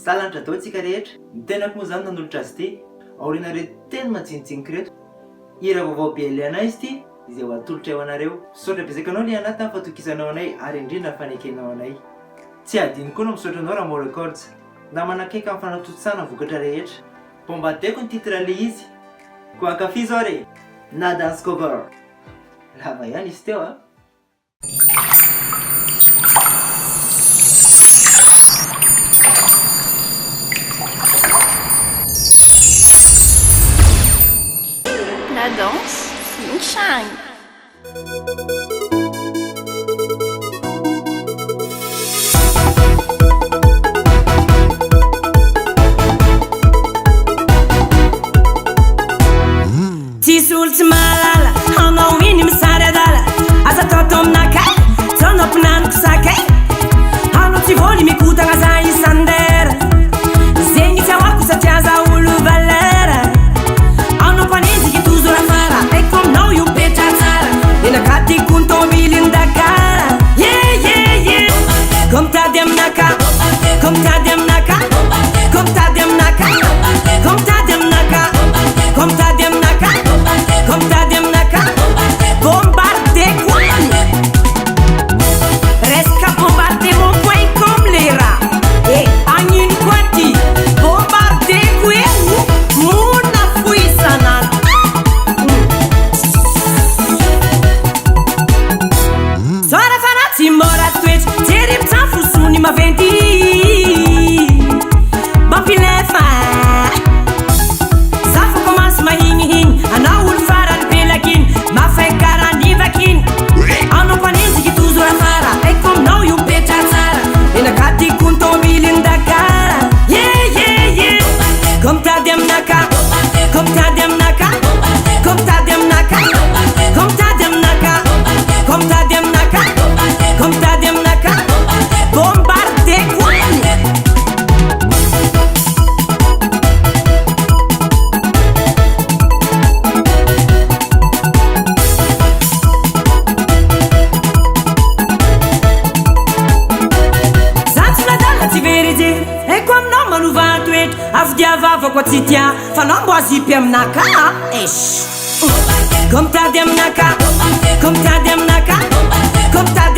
Salantra dao antsika rehetra. Ny tenako moa zany nanolotra azy ity aoriana reto teny majinijinika reto. Hira vaovao be ilaina izy ity izay ho atolotra eo anareo. Misaotra betsaka anao Liana fa tokisanao anay ary indrindra fanekenao anay. Tsy adino koa no misaotra anao Ramo Records. Namanakaiky amin'ny fanatotsana vokatra rehetra. Pombateko ny titre le izy. Koa kafi zao re. Na dance cover. Lava ihany izy teo La danse, non shine. Tsy malala hanao iny misary adala asa atao aminakay zao nampinaniko sakay hanao tsy voly mikotagna za isandera zegny fiawako satria za olo valera hanao mpaneziky tozo rafara aiko aminao io petra tsara nenakatiko ny tombiliny Dakar comme t'as dit aminaka comme t'as dit aminaka comme t'as dit aminaka comme t'as dit aminaka comme t'as dit aminaka comme t'as dit aminaka bombardé quoi reste qu'à bombarder mon coin comme les rats et agnine quoi dit bombardé quoi mouna fouille sanal Sora fanati mora twitch tirim tafu suni ma venti bampilefa Zafo commence ma hing ana ul faran pelakin ma fai karanivakin ano panenzi ki tuzo la fara e kom no you pecha tsara ina kati kun tombilin Dakar comme t'as dit aminaka comme t'as dit aminaka comme t'as dit aminaka comme t'as dit aminaka comme t'as dit aminaka comme t'as dit aminaka bombardé quoi E comme non manuvato et avdiavava kwa tsitia fanombo azipi aminaka esh comme t'as dit aminaka comme t'as dit aminaka comme t'as dit